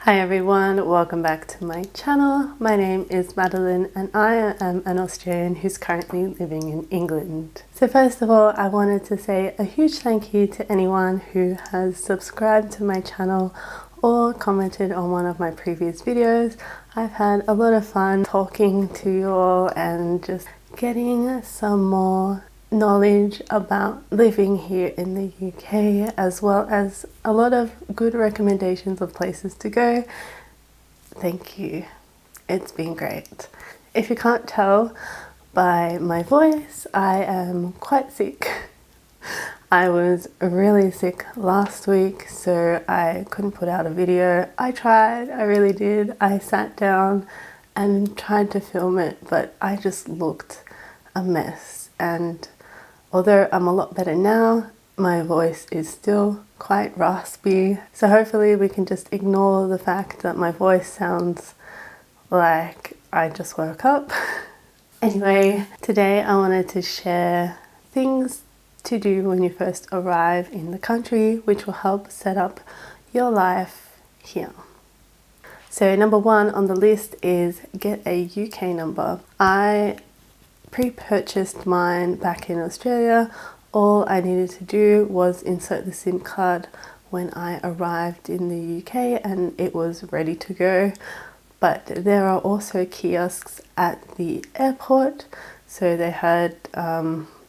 Hi everyone, welcome back to my channel. My name is Madeline and I am an Australian who's currently living in England. So first of all, I wanted to say a huge thank you to anyone who has subscribed to my channel or commented on one of my previous videos. I've had a lot of fun talking to you all and just getting some more knowledge about living here in the UK, as well as a lot of good recommendations of places to go. Thank you. It's been great. If you can't tell by my voice, I am quite sick. I was really sick last week, so I couldn't put out a video. I tried, I really did. I sat down and tried to film it, but I just looked a mess. And although I'm a lot better now, my voice is still quite raspy. So hopefully we can just ignore the fact that my voice sounds like I just woke up. Anyway, today I wanted to share things to do when you first arrive in the country, which will help set up your life here. So number one on the list is get a UK number. I pre-purchased mine back in Australia. All I needed to do was insert the SIM card when I arrived in the UK and it was ready to go. But there are also kiosks at the airport, so they had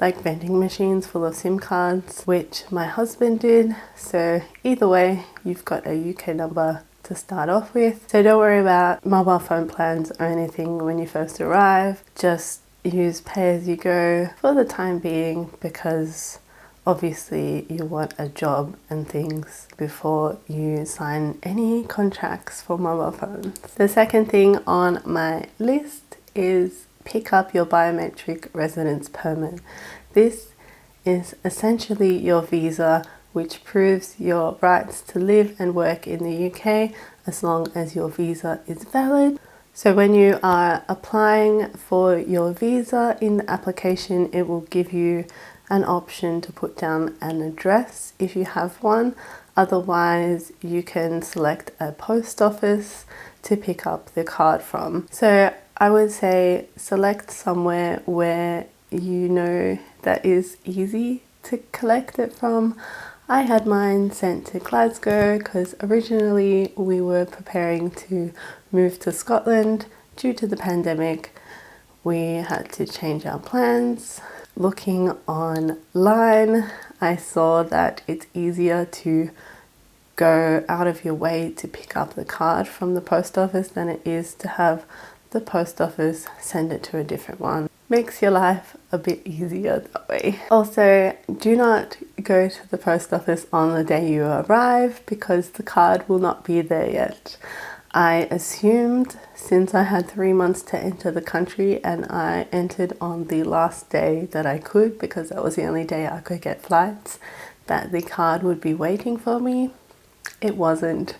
like vending machines full of SIM cards, which my husband did. So either way, you've got a UK number to start off with. So don't worry about mobile phone plans or anything when you first arrive. Just use pay-as-you-go for the time being, because obviously you want a job and things before you sign any contracts for mobile phones. The second thing on my list is pick up your biometric residence permit. This is essentially your visa, which proves your rights to live and work in the UK as long as your visa is valid. So when you are applying for your visa in the application, it will give you an option to put down an address if you have one. Otherwise, you can select a post office to pick up the card from. So I would say select somewhere where you know that is easy to collect it from. I had mine sent to Glasgow because originally we were preparing to move to Scotland. Due to the pandemic, we had to change our plans. Looking online, I saw that it's easier to go out of your way to pick up the card from the post office than it is to have the post office send it to a different one. Makes your life a bit easier that way. Also, do not go to the post office on the day you arrive because the card will not be there yet. I assumed, since I had 3 months to enter the country and I entered on the last day that I could, because that was the only day I could get flights, that the card would be waiting for me. It wasn't.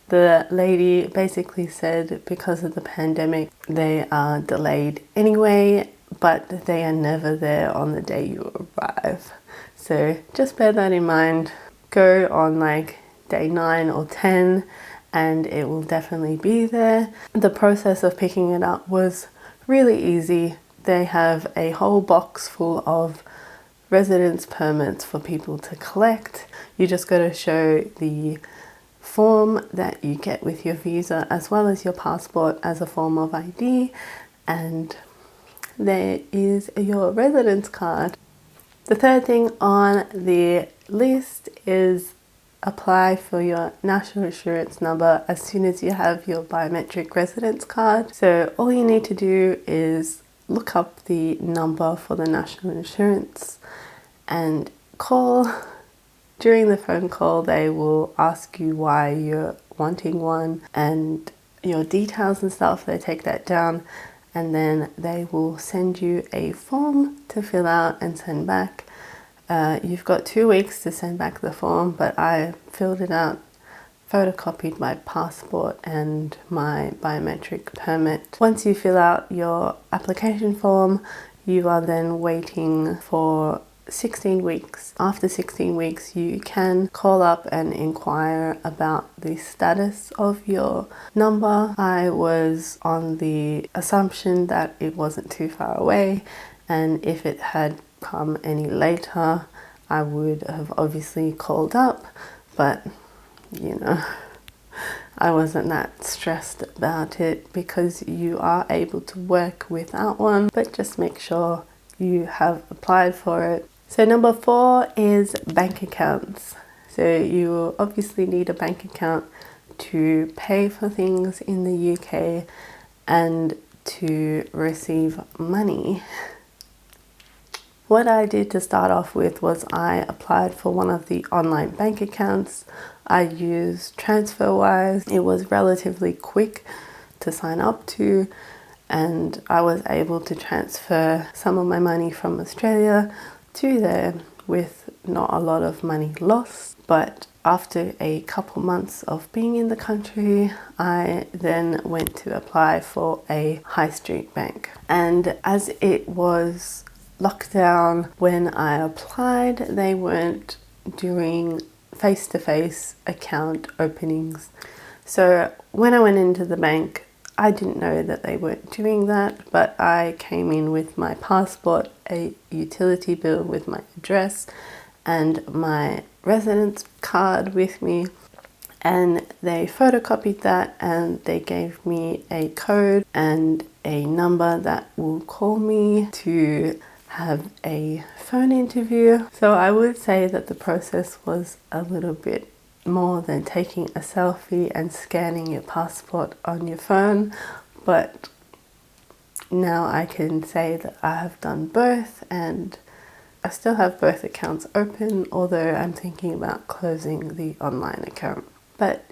The lady basically said because of the pandemic they are delayed anyway, but they are never there on the day you arrive. So just bear that in mind. Go on like day 9 or 10 and it will definitely be there. The process of picking it up was really easy. They have a whole box full of residence permits for people to collect. You just got to show the form that you get with your visa as well as your passport as a form of ID, and there is your residence card. The third thing on the list is apply for your national insurance number as soon as you have your biometric residence card. So all you need to do is look up the number for the national insurance and call. During the phone call, they will ask you why you're wanting one and your details and stuff. They take that down and then they will send you a form to fill out and send back. You've got 2 weeks to send back the form, but I filled it out, photocopied my passport and my biometric permit. Once you fill out your application form, you are then waiting for 16 weeks. After 16 weeks, you can call up and inquire about the status of your number. I was on the assumption that it wasn't too far away, and if it had come any later, I would have obviously called up, but you know, I wasn't that stressed about it because you are able to work without one, but just make sure you have applied for it. So number 4 is bank accounts. So you will obviously need a bank account to pay for things in the UK and to receive money. What I did to start off with was I applied for one of the online bank accounts. I used TransferWise. It was relatively quick to sign up to, and I was able to transfer some of my money from Australia to there with not a lot of money lost. But after a couple months of being in the country, I then went to apply for a high street bank. And as it was lockdown when I applied, they weren't doing face-to-face account openings. So when I went into the bank, I didn't know that they weren't doing that, but I came in with my passport, a utility bill with my address, and my residence card with me, and they photocopied that and they gave me a code and a number that will call me to have a phone interview. So I would say that the process was a little bit more than taking a selfie and scanning your passport on your phone, but now I can say that I have done both, and I still have both accounts open, although I'm thinking about closing the online account. But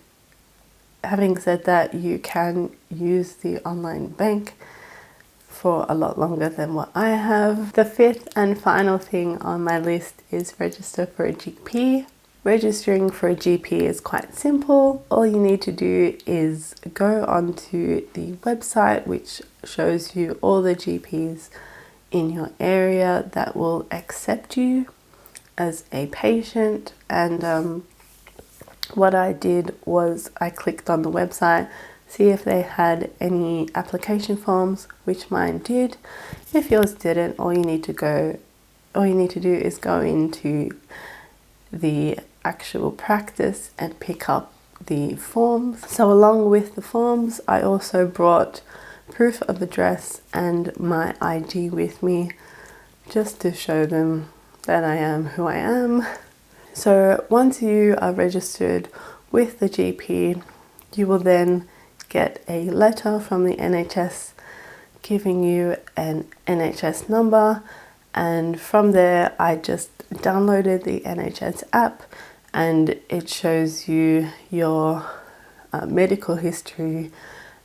having said that, you can use the online bank for a lot longer than what I have. The 5th and final thing on my list is register for a GP. Registering for a GP is quite simple. All you need to do is go onto the website, which shows you all the GPs in your area that will accept you as a patient. And what I did was I clicked on the website, see if they had any application forms, which mine did. If yours didn't, all you need to do is go into the actual practice and pick up the forms. So along with the forms, I also brought proof of address and my ID with me, just to show them that I am who I am. So once you are registered with the GP, you will then get a letter from the NHS giving you an NHS number, and from there I just downloaded the NHS app, and it shows you your medical history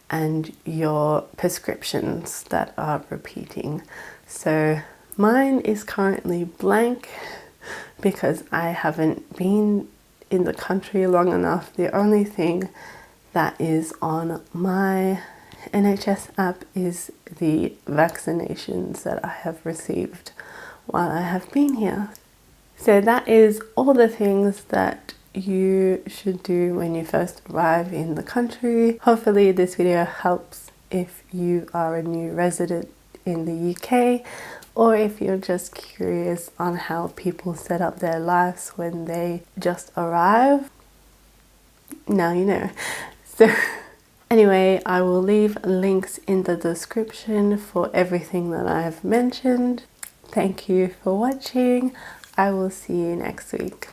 and your prescriptions that are repeating. So mine is currently blank because I haven't been in the country long enough. The only thing that is on my NHS app is the vaccinations that I have received while I have been here. So that is all the things that you should do when you first arrive in the country. Hopefully this video helps if you are a new resident in the UK, or if you're just curious on how people set up their lives when they just arrive. Now you know. So anyway, I will leave links in the description for everything that I have mentioned. Thank you for watching. I will see you next week.